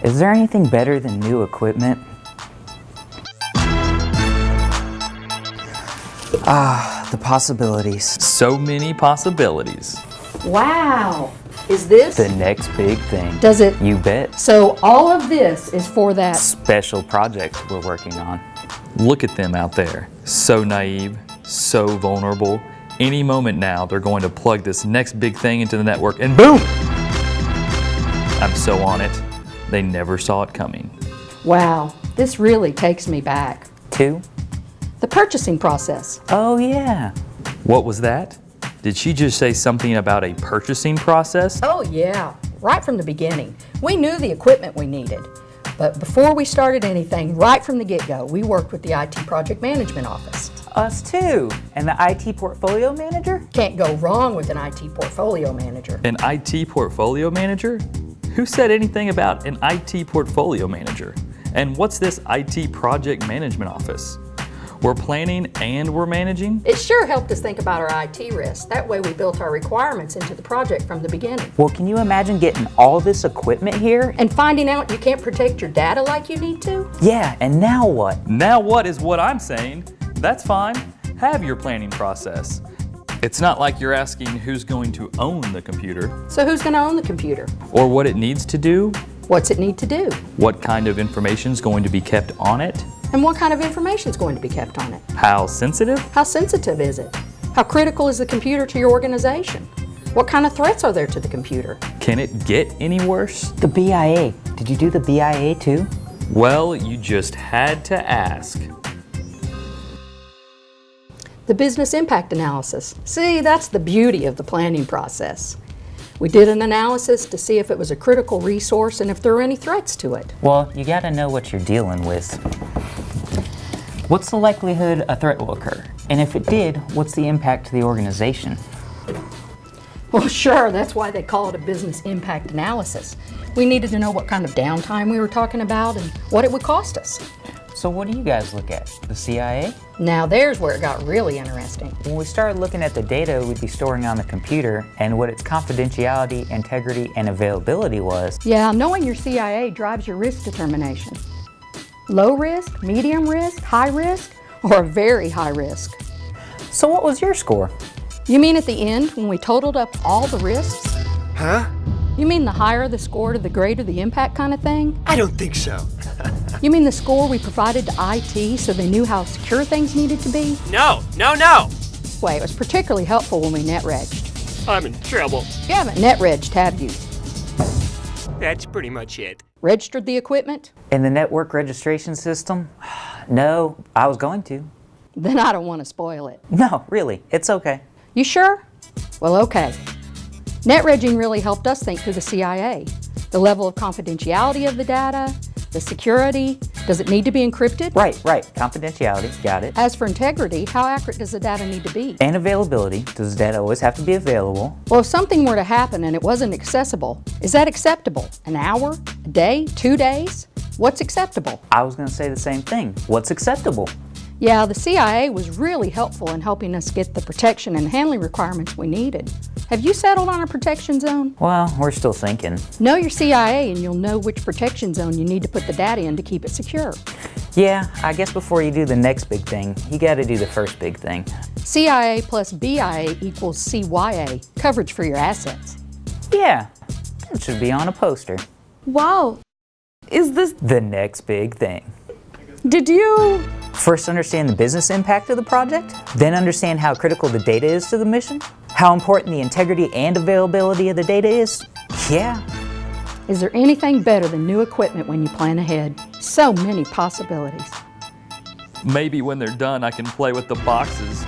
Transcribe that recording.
Is there anything better than new equipment? Ah, the possibilities. So many possibilities. Wow. Is this? The next big thing. Does it? You bet. So all of this is for that. Special project we're working on. Look at them out there. So naive, so vulnerable. Any moment now, they're going to plug this next big thing into the network and boom! I'm so on it. They never saw it coming. Wow. This really takes me back. Two? The purchasing process. Oh yeah. What was that? Did she just say something about a purchasing process? Oh yeah. Right from the beginning. We knew the equipment we needed. But before we started anything, right from the get-go, we worked with the IT project management office. Us too. And the IT portfolio manager? Can't go wrong with an IT portfolio manager. An IT portfolio manager? Who said anything about an IT portfolio manager? And what's this IT project management office? We're planning and we're managing? It sure helped us think about our IT risks. That way we built our requirements into the project from the beginning. Well, can you imagine getting all this equipment here? And finding out you can't protect your data like you need to? Yeah, and now what? Now what is what I'm saying? That's fine. Have your planning process. It's not like you're asking who's going to own the computer So who's going to own the computer? or what it needs to do, What's it need to do? what kind of information is going to be kept on it, And what kind of information is going to be kept on it? how sensitive, How sensitive is it? How critical is the computer to your organization? What kind of threats are there to the computer? can it get any worse? The BIA. Did you do the BIA too? Well, you just had to ask. The business impact analysis. See, that's the beauty of the planning process. We did an analysis to see if it was a critical resource and if there were any threats to it. Well, you gotta know what you're dealing with. What's the likelihood a threat will occur? And if it did, what's the impact to the organization? Well, sure, that's why they call it a business impact analysis. We needed to know what kind of downtime we were talking about and what it would cost us. So what do you guys look at? The CIA? Now there's where it got really interesting. When we started looking at the data we'd be storing on the computer and what its confidentiality, integrity, and availability was. Yeah, knowing your CIA drives your risk determination. Low risk, medium risk, high risk, or a very high risk. So what was your score? You mean at the end when we totaled up all the risks? Huh? You mean the higher the score to the greater the impact kind of thing? I don't think so. You mean the score we provided to IT so they knew how secure things needed to be? No. Wait, it was particularly helpful when we net-regged. I'm in trouble. You haven't net-regged, have you? That's pretty much it. Registered the equipment? In the network registration system? No, I was going to. Then I don't want to spoil it. No, really, it's okay. You sure? Well, okay. Net-regging really helped us think through the CIA. The level of confidentiality of the data, the security, does it need to be encrypted? Right, confidentiality, got it. As for integrity, how accurate does the data need to be? And availability, does the data always have to be available? Well, if something were to happen and it wasn't accessible, is that acceptable? An hour? A day? 2 days? What's acceptable? I was gonna say the same thing. What's acceptable? Yeah, the CIA was really helpful in helping us get the protection and handling requirements we needed. Have you settled on a protection zone? Well, we're still thinking. Know your CIA and you'll know which protection zone you need to put the data in to keep it secure. Yeah, I guess before you do the next big thing, you gotta do the first big thing. CIA plus BIA equals CYA, coverage for your assets. Yeah, that should be on a poster. Wow. Is this... The next big thing. Did you... First understand the business impact of the project, then understand how critical the data is to the mission, how important the integrity and availability of the data is. Yeah. Is there anything better than new equipment when you plan ahead? So many possibilities. Maybe when they're done, I can play with the boxes